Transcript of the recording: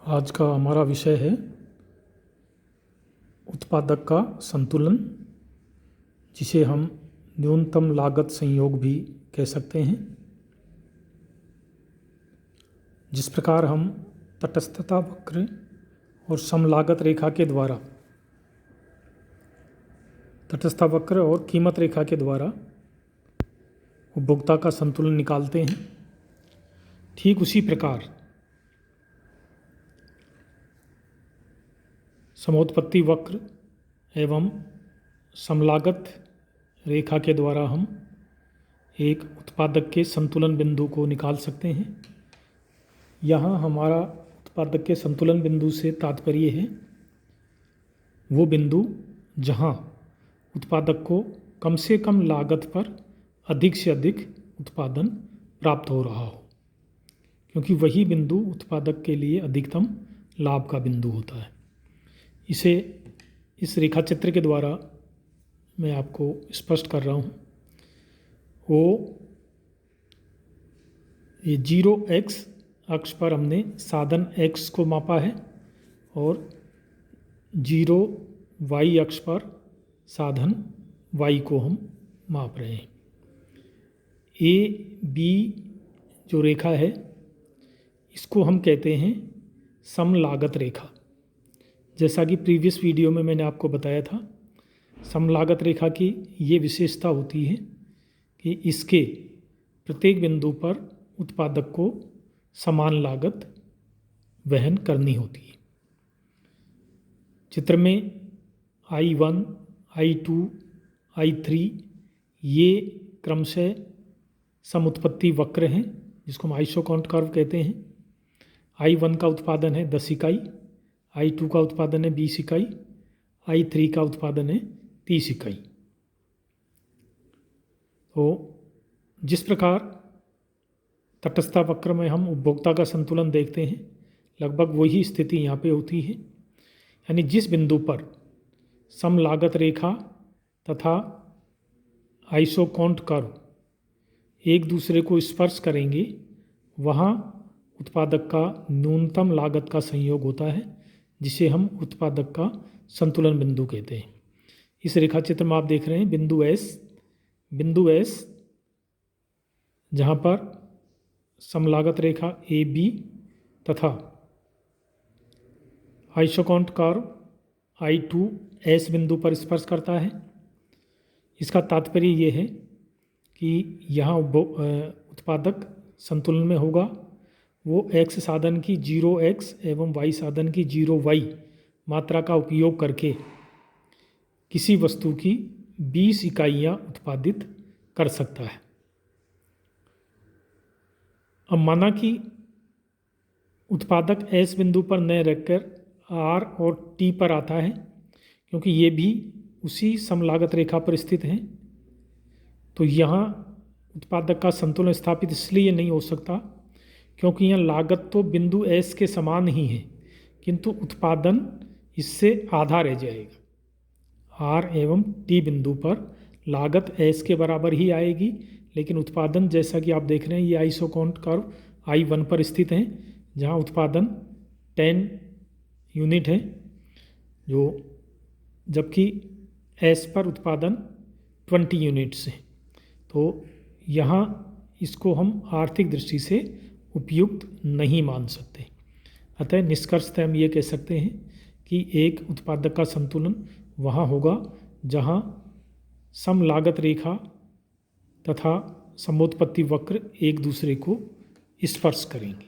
आज का हमारा विषय है उत्पादक का संतुलन, जिसे हम न्यूनतम लागत संयोग भी कह सकते हैं। जिस प्रकार हम तटस्थता वक्र और समलागत रेखा के द्वारा, तटस्थता वक्र और कीमत रेखा के द्वारा उपभोक्ता का संतुलन निकालते हैं, ठीक उसी प्रकार समोत्पत्ति वक्र एवं समलागत रेखा के द्वारा हम एक उत्पादक के संतुलन बिंदु को निकाल सकते हैं। यहाँ हमारा उत्पादक के संतुलन बिंदु से तात्पर्य है वो बिंदु जहाँ उत्पादक को कम से कम लागत पर अधिक से अधिक उत्पादन प्राप्त हो रहा हो, क्योंकि वही बिंदु उत्पादक के लिए अधिकतम लाभ का बिंदु होता है। इसे इस रेखा चित्र के द्वारा मैं आपको स्पष्ट कर रहा हूँ। वो ये 0x अक्ष पर हमने साधन x को मापा है और 0y अक्ष पर साधन y को हम माप रहे हैं। AB जो रेखा है इसको हम कहते हैं समलागत रेखा। जैसा कि प्रीवियस वीडियो में मैंने आपको बताया था, समलागत रेखा की ये विशेषता होती है कि इसके प्रत्येक बिंदु पर उत्पादक को समान लागत वहन करनी होती है। चित्र में I1, I2, I3 ये क्रमशः समुत्पत्ति वक्र हैं, जिसको हम आइसोकाउंट कर्व कहते हैं। I1 का उत्पादन है 10 इकाई, I2 का उत्पादन है 20 इकाई, I3 का उत्पादन है 30 इकाई। तो जिस प्रकार तटस्थता वक्र में हम उपभोक्ता का संतुलन देखते हैं, लगभग वही स्थिति यहाँ पे होती है। यानी जिस बिंदु पर समलागत रेखा तथा आइसोकाउंट कर्व एक दूसरे को स्पर्श करेंगे, वहाँ उत्पादक का न्यूनतम लागत का संयोग होता है, जिसे हम उत्पादक का संतुलन बिंदु कहते हैं। इस रेखा चित्र में आप देख रहे हैं बिंदु S जहाँ पर समलागत रेखा AB तथा आइसोकाउंट कर्व I2 S बिंदु पर स्पर्श करता है। इसका तात्पर्य ये है कि यहाँ उत्पादक संतुलन में होगा। वो X साधन की 0x एवं Y साधन की 0y मात्रा का उपयोग करके किसी वस्तु की 20 इकाइयाँ उत्पादित कर सकता है। अब माना कि उत्पादक S बिंदु पर न रहकर R और T पर आता है, क्योंकि ये भी उसी समलागत रेखा पर स्थित हैं, तो यहाँ उत्पादक का संतुलन स्थापित इसलिए नहीं हो सकता क्योंकि यहाँ लागत तो बिंदु S के समान ही है, किंतु उत्पादन इससे आधा रह जाएगा। R एवं T बिंदु पर लागत S के बराबर ही आएगी, लेकिन उत्पादन जैसा कि आप देख रहे हैं ये आइसोकाउंट कर्व I1 पर स्थित हैं, जहाँ उत्पादन 10 यूनिट है, जबकि S पर उत्पादन 20 यूनिट्स है। तो यहाँ इसको हम आर्थिक दृष्टि से उपयुक्त नहीं मान सकते। अतः निष्कर्षतः हम ये कह सकते हैं कि एक उत्पादक का संतुलन वहाँ होगा जहाँ समलागत रेखा तथा समोत्पत्ति वक्र एक दूसरे को स्पर्श करेंगे।